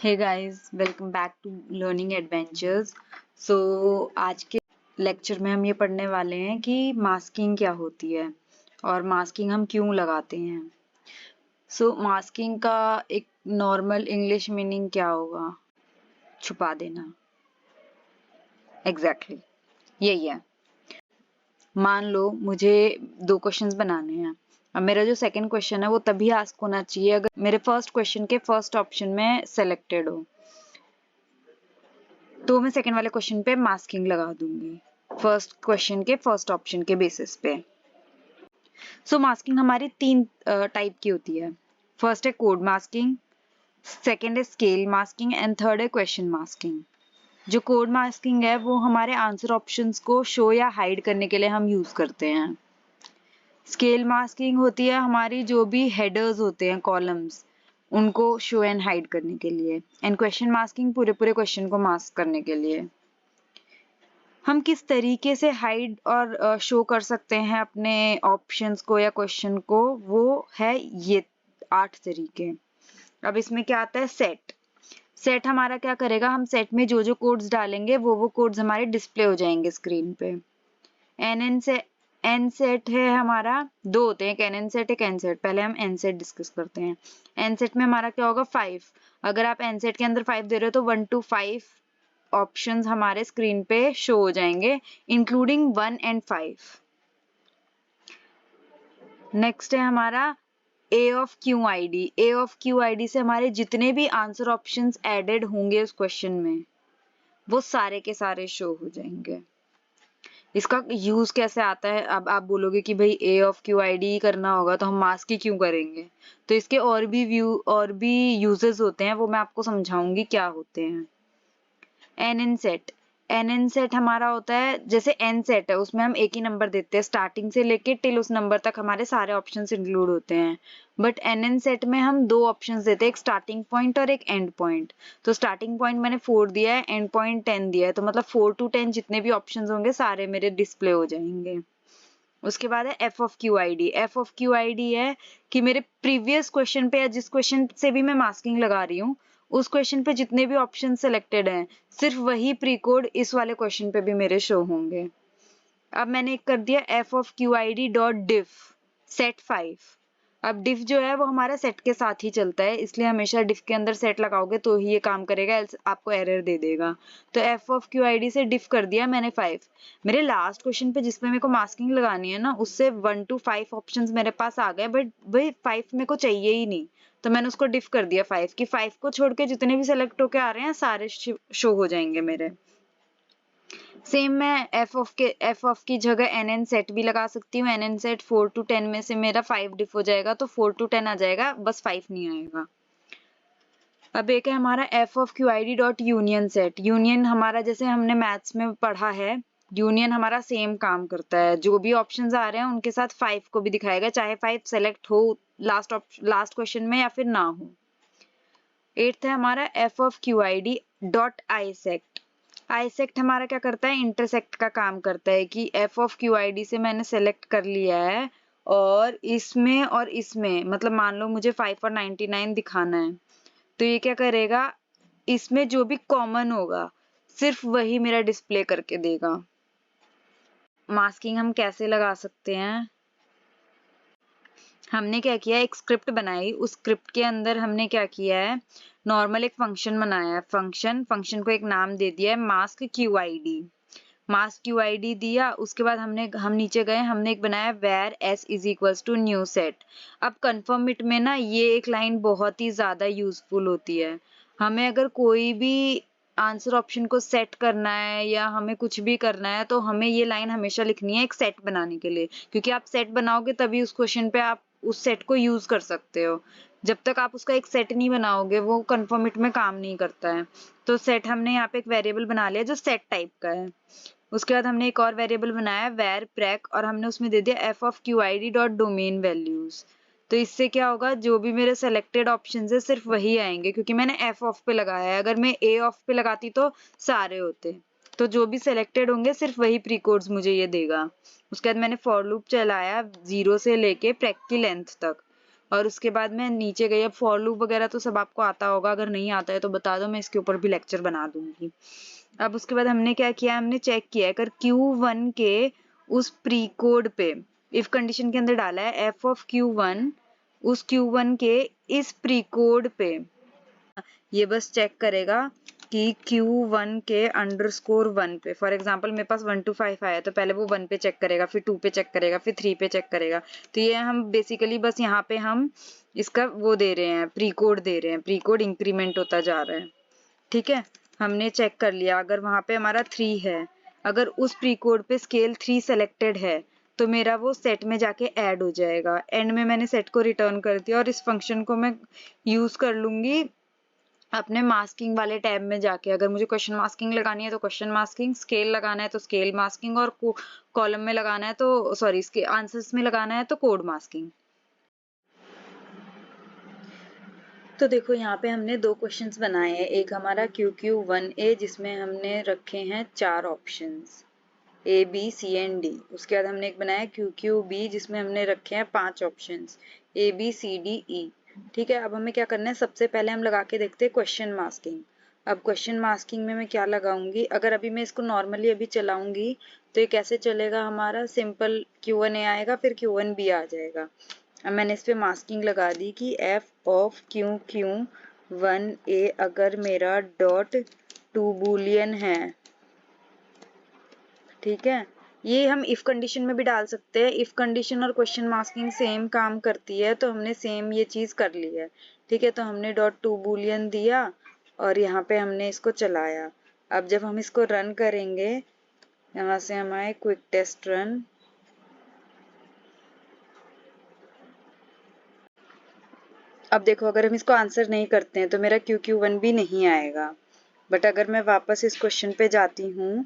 Hey guys, welcome back to learning adventures. So आज के lecture में हम ये पढ़ने वाले हैं कि मास्किंग क्या होती है और मास्किंग हम क्यों लगाते हैं। मास्किंग का एक नॉर्मल इंग्लिश मीनिंग क्या होगा? छुपा देना। एग्जैक्टली यही है। मान लो मुझे 2 क्वेश्चंस बनाने हैं। अब मेरा जो सेकंड क्वेश्चन है वो तभी आस्क होना चाहिए अगर मेरे फर्स्ट क्वेश्चन के फर्स्ट ऑप्शन में सेलेक्टेड हो, तो मैं सेकंड वाले क्वेश्चन पे मास्किंग लगा दूंगी फर्स्ट क्वेश्चन के फर्स्ट ऑप्शन के बेसिस पे। मास्किंग हमारी 3 टाइप की होती है। फर्स्ट है कोड मास्किंग, सेकंड है स्केल मास्किंग एंड थर्ड है क्वेश्चन मास्किंग। जो कोड मास्किंग है वो हमारे आंसर ऑप्शंस को शो या हाइड करने के लिए हम यूज करते हैं। स्केल मास्किंग होती है हमारी जो भी हेडर्स होते हैं कॉलम्स, उनको शो एंड हाइड करने के लिए। एंड क्वेश्चन मास्किंग पूरे क्वेश्चन को मास्क करने के लिए। हम किस तरीके से हाइड और शो कर सकते हैं अपने ऑप्शंस को या क्वेश्चन को, वो है ये 8 तरीके। अब इसमें क्या आता है? सेट हमारा क्या करेगा, हम सेट में जो जो कोड्स डालेंगे वो कोड्स हमारे डिस्प्ले हो जाएंगे स्क्रीन पे। एन सेट है हमारा, 2 होते हैं, एक एन सेट एक एन सेट। पहले हम एन सेट डिस्कस करते हैं। एन सेट में हमारा क्या होगा? 5। अगर आप एन सेट के अंदर 5 दे रहे हो तो 1 to 5 ऑप्शंस हमारे स्क्रीन पे शो हो जाएंगे, इंक्लूडिंग 1 and 5। नेक्स्ट है हमारा A of Q I D. A of Q I D से हमारे जितने भी आंसर ऑप्शंस एडेड होंगे उस क्वेश्चन में, वो सारे के सारे शो हो जाएंगे। इसका यूज कैसे आता है? अब आप बोलोगे कि भाई ए ऑफ क्यू आई डी करना होगा तो हम मास्क ही क्यों करेंगे? तो इसके और भी यूजेस होते हैं, वो मैं आपको समझाऊंगी क्या होते हैं। एन सेट हमारा होता है, जैसे एन सेट है उसमें हम एक ही नंबर देते हैं, स्टार्टिंग से लेके टिल उस नंबर तक हमारे सारे ऑप्शंस इंक्लूड होते हैं। बट एन सेट में हम 2 ऑप्शंस देते हैं, एक स्टार्टिंग पॉइंट और एक एंड पॉइंट। तो स्टार्टिंग पॉइंट मैंने 4 दिया है, एंड पॉइंट 10 दिया है, तो मतलब 4 to 10 जितने भी ऑप्शंस होंगे सारे मेरे डिस्प्ले हो जाएंगे। उसके बाद है F of Q I D. F of Q I D है कि मेरे प्रीवियस क्वेश्चन पे या जिस क्वेश्चन से भी मैं मास्किंग लगा रही हूँ उस क्वेश्चन पे जितने भी ऑप्शन सेलेक्टेड हैं, सिर्फ वही प्री कोड इस वाले क्वेश्चन पे भी मेरे शो होंगे। अब मैंने एक कर दिया F of Q I D dot diff set 5। अब डिफ जो है वो हमारा सेट के साथ ही चलता है, इसलिए हमेशा डिफ के अंदर सेट लगाओगे तो ही ये काम करेगा, एल्स आपको एरर दे देगा। तो F of Q I D से डिफ कर दिया मैंने 5। मेरे लास्ट क्वेश्चन पे जिसमें मेरे को मास्किंग लगानी है ना, उससे 1 to 5 ऑप्शंस मेरे पास आ गए, बट भाई 5 मेरे को चाहिए ही नहीं, तो मैंने उसको डिफ कर दिया 5 कि 5 को छोड़ के जितने भी सेलेक्ट होके आ रहे हैं सारे शो हो जाएंगे मेरे। सेम मैं एफ ऑफ की जगह एन सेट भी लगा सकती हूँ। एन सेट 4 to 10 में से मेरा 5 डिफ हो जाएगा, तो 4 to 10 आ जाएगा, बस 5 नहीं आएगा। अब एक है हमारा F of Q I D dot union set. Union हमारा जैसे हमने मैथ्स में पढ़ा है, यूनियन हमारा सेम काम करता है, जो भी ऑप्शंस आ रहे हैं उनके साथ 5 को भी दिखाएगा, चाहे 5 सेलेक्ट हो लास्ट क्वेश्चन में या फिर ना हो। 8th है हमारा F of Q I D dot AISECT. AISECT हमारा क्या करता है? इंटरसेक्ट का काम करता है कि F of Q I D से मैंने सेलेक्ट कर लिया है और इसमें मतलब मान लो मुझे 5 और 99 दिखाना है, तो ये क्या करेगा? इसमें जो भी कॉमन होगा सिर्फ वही मेरा डिस्प्ले करके देगा। मास्किंग हम कैसे लगा सकते हैं? हमने क्या किया, एक स्क्रिप्ट बनाई, उस स्क्रिप्ट के अंदर हमने क्या किया है, नॉर्मल एक फंक्शन बनाया है। फंक्शन को एक नाम दे दिया है mask Q I D. Mask Q I D दिया, उसके बाद हम नीचे गए, हमने एक बनाया where S is equals to new set. अब कन्फर्म इट में ना ये एक लाइन बहुत ही ज्यादा यूजफुल होती है। हमें अगर कोई भी आंसर ऑप्शन को सेट करना है या हमें कुछ भी करना है तो हमें ये लाइन हमेशा लिखनी है एक सेट बनाने के लिए, क्योंकि आप सेट बनाओगे तभी उस क्वेश्चन पे आप उस सेट को यूज कर सकते हो। जब तक आप उसका एक सेट नहीं बनाओगे वो कन्फर्म इट में काम नहीं करता है। तो सेट हमने यहाँ पे एक वेरिएबल बना लिया जो सेट टाइप का है। उसके बाद हमने एक और वेरिएबल बनाया वेर प्रेक, और हमने उसमें दे दिया F of Q I D dot domain values. तो इससे क्या होगा, जो भी मेरे सेलेक्टेड ऑप्शन है सिर्फ वही आएंगे, क्योंकि मैंने एफ ऑफ पे लगाया है। अगर मैं ए ऑफ पे लगाती तो सारे होते, तो जो भी सेलेक्टेड होंगे सिर्फ वही प्री कोड्स मुझे ये देगा। उसके बाद मैंने फॉर लूप चलाया 0 से लेके प्रेक की लेंथ तक। और उसके बाद मैं नीचे गई। अब फॉर लूप वगैरह तो सब आपको आता होगा, अगर नहीं आता है तो बता दो, मैं इसके ऊपर भी लेक्चर बना दूंगी। अब उसके बाद हमने क्या किया, हमने चेक किया अगर Q1 के उस प्री कोड पे इफ कंडीशन के अंदर डाला है f of Q1 उस Q1 के इस प्री कोड पे, ये बस चेक करेगा कि Q1 के अंडरस्कोर 1 पे, फॉर एग्जांपल मेरे पास 1 to 5 आया तो पहले वो 1 पे चेक करेगा, फिर 2 पे चेक करेगा, फिर 3 पे चेक करेगा। तो ये हम बेसिकली बस यहाँ पे हम इसका वो दे रहे हैं, प्री कोड दे रहे हैं, प्री कोड इंक्रीमेंट होता जा रहा है। ठीक है, हमने चेक कर लिया अगर वहां पे हमारा 3 है, अगर उस प्री कोड पे स्केल 3 सेलेक्टेड है तो मेरा वो सेट में जाके ऐड हो जाएगा। एंड में मैंने सेट को रिटर्न कर दिया और इस फंक्शन को मैं यूज कर लूंगी अपने मास्किंग वाले टैब में जाके। अगर मुझे क्वेश्चन मास्किंग लगानी है तो क्वेश्चन मास्किंग, स्केल लगाना है तो स्केल मास्किंग, और कॉलम में लगाना है तो सॉरी इसके आंसर्स में लगाना है तो कोड मास्किंग। तो देखो यहाँ पे हमने दो क्वेश्चंस बनाए हैं, एक हमारा QQ1A जिसमें हमने रखे हैं 4 options A, B, C and D। उसके बाद हमने एक बनाया QQB जिसमें हमने रखे हैं 5 options A, B, C, D, E। ठीक है, अब हमें क्या करना है, सबसे पहले हम लगा के देखते हैं क्वेश्चन मास्किंग। अब क्वेश्चन मास्किंग में मैं क्या लगाऊंगी, अगर अभी मैं इसको नॉर्मली अभी चलाऊंगी तो ये कैसे चलेगा, हमारा सिंपल Q1A आएगा फिर Q1B आ जाएगा। अब मैंने इस पे मास्किंग लगा दी कि f of QQ1A अगर मेरा डॉट टू बूलियन है। ठीक है, ये हम इफ कंडीशन में भी डाल सकते हैं, इफ कंडीशन और क्वेश्चन मास्किंग सेम काम करती है तो हमने सेम ये चीज कर ली है। ठीक है, तो हमने डॉट टू बूलियन दिया और यहाँ पे हमने इसको चलाया। अब जब हम इसको रन करेंगे, यहाँ से हम आए क्विक टेस्ट रन, अब देखो अगर हम इसको आंसर नहीं करते हैं तो मेरा QQ1 भी नहीं आएगा। बट अगर मैं वापस इस क्वेश्चन पे जाती हूँ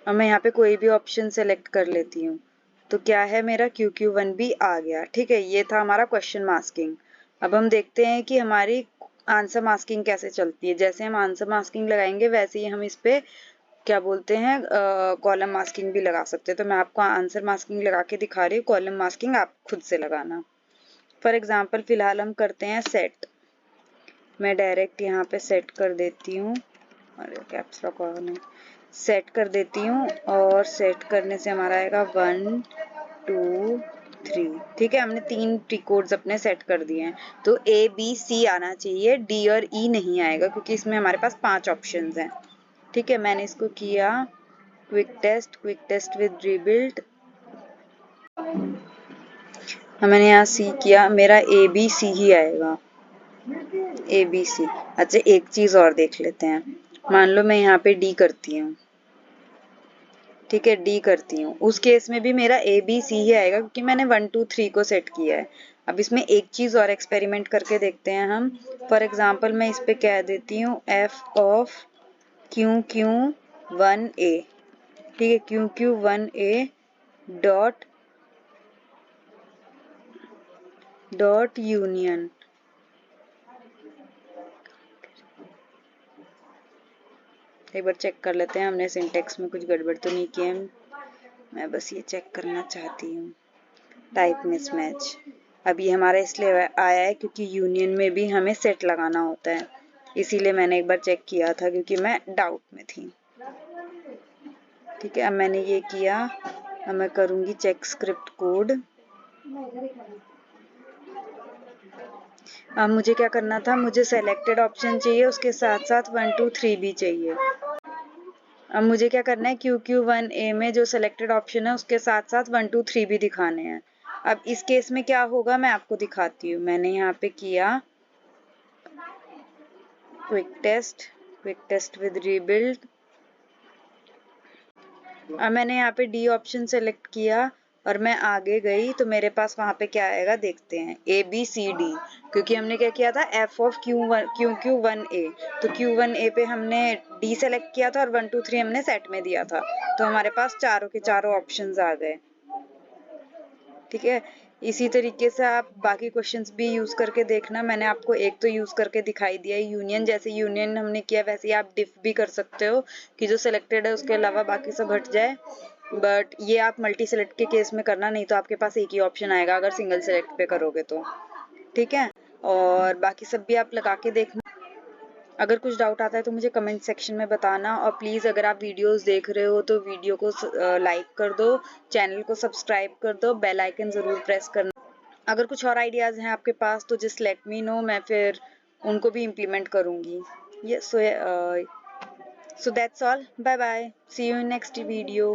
और मैं यहाँ पे कोई भी ऑप्शन सेलेक्ट कर लेती हूँ तो क्या है, मेरा QQ1 भी आ गया। ठीक है, ये था हमारा क्वेश्चन मास्किंग। अब हम देखते हैं कि हमारी आंसर मास्किंग कैसे चलती है। जैसे हम आंसर मास्किंग लगाएंगे वैसे ही हम इस पे क्या बोलते हैं कॉलम मास्किंग भी लगा सकते हैं। तो मैं आपको आंसर मास्किंग लगा के दिखा रही हूँ, कॉलम मास्किंग आप खुद से लगाना। फॉर एग्जाम्पल फिलहाल हम करते हैं सेट, मैं डायरेक्ट यहाँ पे सेट कर देती हूँ, अरे कैप्स लॉक ऑन है, सेट कर देती हूँ और सेट करने से हमारा आएगा 1 2 3। ठीक है, हमने 3 प्री कोड्स अपने सेट कर दिए हैं। तो A B C आना चाहिए, D और E नहीं आएगा क्योंकि इसमें हमारे पास 5 ऑप्शंस हैं। ठीक है, मैंने इसको किया क्विक टेस्ट विद रीबिल्ड, मैंने यहाँ C किया, मेरा A B C ही आएगा, ABC। अच्छा एक चीज और देख लेते हैं, मान लो मैं यहाँ पे D करती हूँ। ठीक है, D करती हूँ, उस केस में भी मेरा ABC ही आएगा क्योंकि मैंने 1 2 3 को सेट किया है। अब इसमें एक चीज और एक्सपेरिमेंट करके देखते हैं हम। फॉर एग्जाम्पल मैं इस पे कह देती हूँ f of QQ1A। ठीक है, QQ1A डॉट यूनियन, एक बार चेक कर लेते हैं हमने सिंटेक्स में कुछ गड़बड़ तो नहीं की है। मैं बस ये चेक करना चाहती हूँ, टाइप मिसमैच। अब ये हमारा इसलिए आया है क्योंकि यूनियन में भी हमें सेट लगाना होता है, इसीलिए मैंने एक बार चेक किया था क्योंकि मैं डाउट में थी। ठीक है, अब मैंने ये किया, अब मैं करूँगी चेक स्क्रिप्ट कोड। अब मुझे क्या करना था, मुझे सेलेक्टेड ऑप्शन चाहिए, उसके साथ साथ 1 2 3 भी चाहिए। अब मुझे क्या करना है, QQ1A में जो सिलेक्टेड ऑप्शन है उसके साथ साथ 1 2 3 भी दिखाने हैं। अब इस केस में क्या होगा मैं आपको दिखाती हूँ। मैंने यहाँ पे किया क्विक टेस्ट विद रीबिल्ड, अब मैंने यहाँ पे D ऑप्शन सेलेक्ट किया और मैं आगे गई तो मेरे पास वहां पे क्या आएगा देखते हैं, ABCD, क्योंकि हमने क्या किया था f of QQ1A, तो Q1A पे हमने D सेलेक्ट किया था और 1 2 3 हमने सेट में दिया था, तो हमारे पास चारों के चारों ऑप्शंस आ गए। ठीक है, इसी तरीके से आप बाकी क्वेश्चंस भी यूज करके देखना। मैंने आपको एक तो यूज करके दिखाई दिया यूनियन, जैसे यूनियन हमने किया वैसे ही आप डिफ भी कर सकते हो कि जो सिलेक्टेड है उसके अलावा बाकी सब हट जाए। बट ये आप मल्टी सेलेक्ट के केस में करना, नहीं तो आपके पास एक ही ऑप्शन आएगा अगर सिंगल सेलेक्ट पे करोगे तो। ठीक है, और बाकी सब भी आप लगा के देखना। अगर कुछ डाउट आता है तो मुझे कमेंट सेक्शन में बताना, और प्लीज़ अगर आप वीडियोस देख रहे हो तो वीडियो को लाइक कर दो, चैनल को सब्सक्राइब कर दो, बेल आइकन ज़रूर प्रेस करना। अगर कुछ और आइडियाज़ हैं आपके पास तो जस्ट लेट मी नो, मैं फिर उनको भी इम्प्लीमेंट करूँगी। So that's all, bye bye, see you in next video.